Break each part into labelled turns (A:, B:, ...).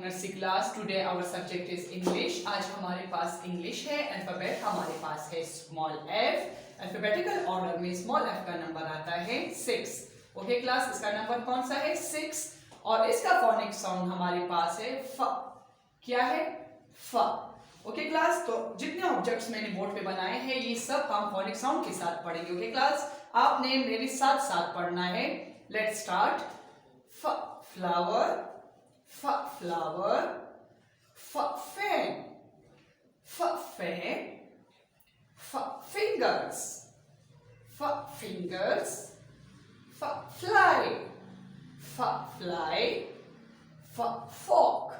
A: Nursery class. Today our subject is English. आज हमारे पास इंग्लिश है। अल्फाबेट हमारे पास है स्मॉल एफ। अल्फाबेटिकल ऑर्डर में स्मॉल एफ का नंबर आता है 6। ओके क्लास, इसका नंबर कौन सा है? 6। और इसका फोनिक साउंड हमारे पास है फ। क्या है? फ। ओके क्लास, तो जितने ऑब्जेक्ट्स मैंने बोर्ड पे बनाए हैं ये सब हम फोनिक साउंड के साथ पढ़ेंगे। ओके क्लास, आपने मेरे साथ साथ पढ़ना है। Let's start. फ फ्लावर, फ फ्लावर, फ फैन, फ फैन, फ फिंगर्स, फ फिंगर्स, फ फ्लाई, फ फ्लाई, फ fork,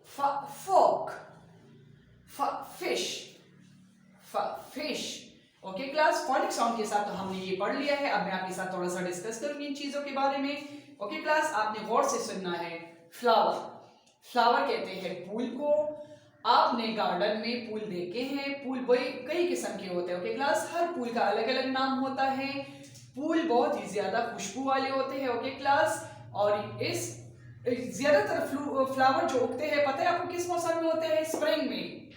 A: फ fork, फ फिश, फ fish. Okay class, phonic sound के साथ तो हमने ये पढ़ लिया है। अब मैं आपके साथ थोड़ा सा डिस्कस करूंगी इन चीजों के बारे में। ओके क्लास, आपने गौर से सुनना है। फ्लावर, फ्लावर कहते हैं फूल को। आपने गार्डन में फूल देखे हैं। फूल कई किस्म के होते हैं। ओके क्लास, हर फूल का अलग अलग नाम होता है। फूल बहुत ही ज्यादा खुशबू वाले होते हैं। ओके क्लास, और इस ज्यादातर फ्लावर जो उगते हैं पता है आपको किस मौसम में होते हैं? स्प्रिंग में।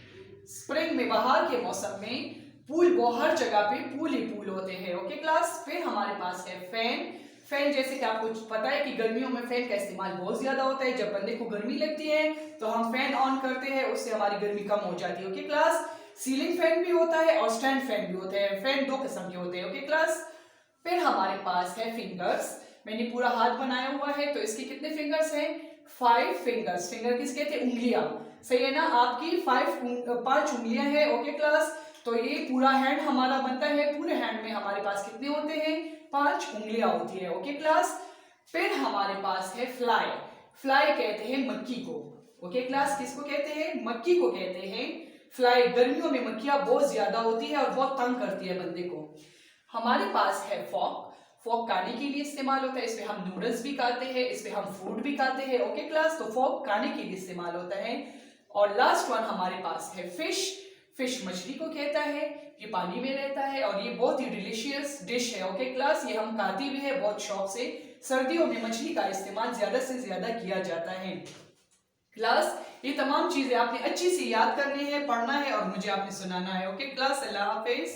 A: स्प्रिंग में, बाहर के मौसम में फूल वो हर जगह पे फूल ही फूल होते हैं। ओके क्लास, फिर हमारे पास है फैन। फैन जैसे कि आपको पता है कि गर्मियों में फैन का इस्तेमाल बहुत ज्यादा होता है। जब बंदे को गर्मी लगती है तो हम फैन ऑन करते हैं, उससे हमारी गर्मी कम हो जाती है। ओके क्लास, सीलिंग फैन भी होता है और स्टैंड फैन भी होते हैं। फैन दो किस्म के होते हैं। ओके क्लास, फिर हमारे पास है फिंगर्स। मैंने पूरा हाथ बनाया हुआ है, तो इसके कितने फिंगर्स हैं? 5 फिंगर्स। फिंगर किस कहते हैं? उंगलियां। सही है ना? आपकी 5 उंगलियां हैं। ओके क्लास, तो ये पूरा हैंड हमारा बनता है। पूरे हैंड में हमारे पास कितने होते हैं? 5 उंगलियां होती है। ओके क्लास, फिर हमारे पास है फ्लाई। फ्लाई कहते हैं मक्खी को। ओके क्लास, किसको कहते हैं? मक्खी को कहते हैं फ्लाई। गर्मियों में मक्खियां बहुत ज्यादा होती है और बहुत तंग करती है बंदे को। हमारे पास है फॉक। फॉक खाने के लिए इस्तेमाल होता है। इसमें हम नूडल्स भी खाते हैं, इसमें हम फूड भी खाते हैं। ओके क्लास, तो फॉक खाने के लिए इस्तेमाल होता है। और लास्ट वन हमारे पास है फिश। फिश मछली को कहता है। ये पानी में रहता है और ये बहुत ही डिलीशियस डिश है। ओके क्लास, ये हम खाते भी है बहुत शौक से। सर्दियों में मछली का इस्तेमाल ज्यादा से ज्यादा किया जाता है। क्लास, ये तमाम चीजें आपने अच्छी से याद करनी है, पढ़ना है और मुझे आपने सुनाना है। ओके क्लास, अल्लाह हाफिज।